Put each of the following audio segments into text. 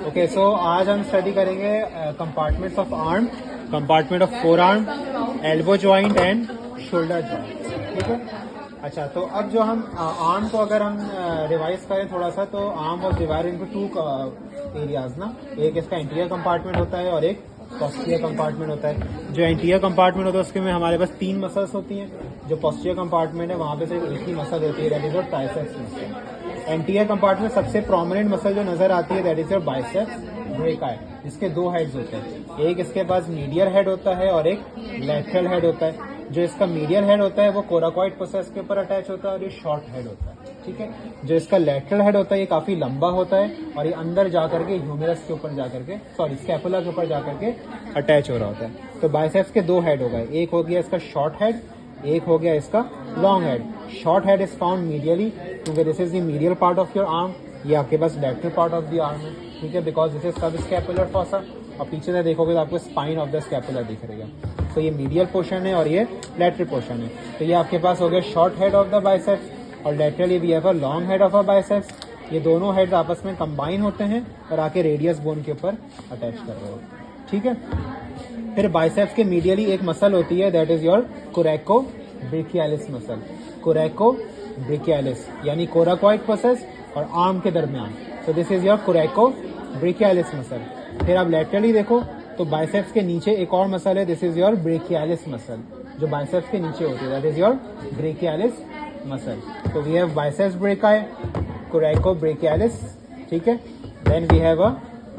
Okay, सो आज हम study करेंगे compartments of arm, compartment of four arm, elbow joint and shoulder joint. ठीक है। अच्छा, तो अब जो हम आर्म को अगर हम रिवाइज करें थोड़ा सा, तो arm was divided into two areas ना। एक इसका इंटीरियर कंपार्टमेंट होता है और एक पोस्टीरियर कंपार्टमेंट होता है। जो इंटीरियर कंपार्टमेंट होता है उसके में हमारे पास 3 मसल्स होती हैं। जो पोस्टीरियर कंपार्टमेंट है वहां पे सिर्फ एक ही मसल होती है, that is your triceps muscle. Anterior compartment सबसे प्रोमिनेंट मसल जो नजर आती है that is your biceps brachii, जिसके 2 हेड्स होते हैं। एक इसके पास मीडियल हेड होता है और एक लैटरल हेड होता है। जो इसका मीडियल हेड होता है वो कोराकॉइड प्रोसेस के ऊपर अटैच होता है और ये शॉर्ट हेड होता है। ठीक है। जो इसका लैटरल हेड होता है ये काफी लंबा होता है और ये अंदर जाकर के ह्यूमेरस के ऊपर जाकर के स्कैपुला के ऊपर जाकर के अटैच हो रहा होता है। तो बाइसेप्स के 2 हेड हो गए, एक हो गया इसका शॉर्ट हेड, एक हो गया इसका long head. Short head is found medially क्योंकि this is the medial part of your arm. ये आपके पास lateral part of the arm है। ठीक है, because this is subscapular fossa. और पीछे से देखोगे तो आपको स्पाइन ऑफ द स्कैपुला दिख रही है। तो ये मीडियल पोर्शन है और ये लैटरल पोर्शन है। तो ये आपके पास हो गया short head of the biceps और laterally we have a long head of a biceps. ये दोनों हेड आपस में कंबाइन होते हैं और आके रेडियस बोन के ऊपर अटैच कर रहे हो। ठीक है। फिर बाइसेप्स के मीडियली एक मसल होती है that is your कोरेको brachialis muscle. कोरेको brachialis यानी कोराकॉइड प्रोसेस और आर्म के दरमियान। तो this is your कोरेको brachialis muscle. फिर आप लैटरली देखो तो बाइसेप्स के नीचे एक और मसल है, this is your brachialis muscle, जो बाइसेप्स के नीचे होती है, that is your brachialis muscle. तो we have biceps brachii, coracobrachialis. ठीक है। Then we have a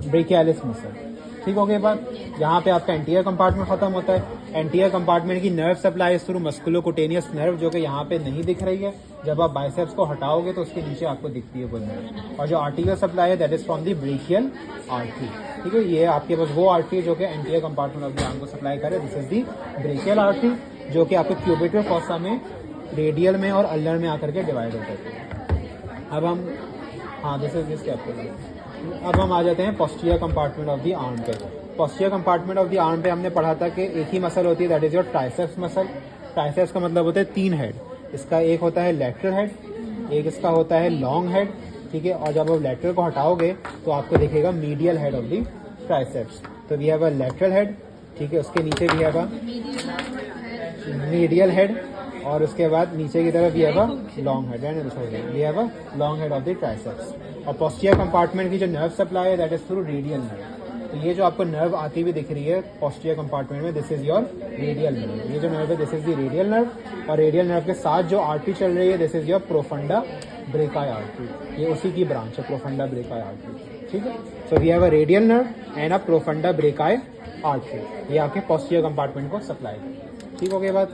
brachialis muscle. ठीक हो गई बात। यहाँ पे आपका एंटीरियर कंपार्टमेंट खत्म होता है। एंटीरियर कंपार्टमेंट की nerve supply through musculocutaneous nerve, जो कि यहाँ पे नहीं दिख रही है। जब आप बाइसेप्स को हटाओगे तो उसके नीचे आपको दिखती है वो नर्व। और जो आर्टीरियल सप्लाई है that is from the brachial artery. ठीक है, ये आपके पास वो आर्टरी जो कि anterior compartment of the arm को सप्लाई करे, this is the brachial artery, जो कि आपके क्यूबिटल फॉसा में, रेडियल में और अल्नर में आकर के डिवाइड होता है। अब हम दिस इज दिस कैप्सूल। अब हम आ जाते हैं posterior compartment of the arm पे। Posterior compartment of the arm पे हमने पढ़ा था कि एक ही मसल होती है that is your triceps muscle. Triceps का मतलब होता है 3 हेड। इसका एक होता है लैटरल हेड, एक इसका होता है लॉन्ग हेड। ठीक है। और जब आप लैटरल को हटाओगे तो आपको दिखेगा medial head of the triceps. तो we have a lateral head. ठीक है। उसके नीचे भी हैव अ मीडियल हेड और उसके बाद नीचे की तरफ we have a long head and we have a long head of the triceps. और पोस्टीरियर कंपार्टमेंट की जो नर्व सप्लाई है that is through radial nerve. तो ये जो आपको नर्व आती हुई दिख रही है पोस्टीरियर कंपार्टमेंट में, this is your radial nerve. ये जो नर्व है this is the radial nerve. और रेडियल नर्व के साथ जो आर्टरी चल रही है this is your profunda brachii artery. ये उसी की ब्रांच है, प्रोफंडा ब्रेकाई आर्टरी। ठीक है। So we have a radial nerve and a profunda brachii artery. ये आपके पोस्टीरियर कंपार्टमेंट को सप्लाई है। ठीक हो गई बात।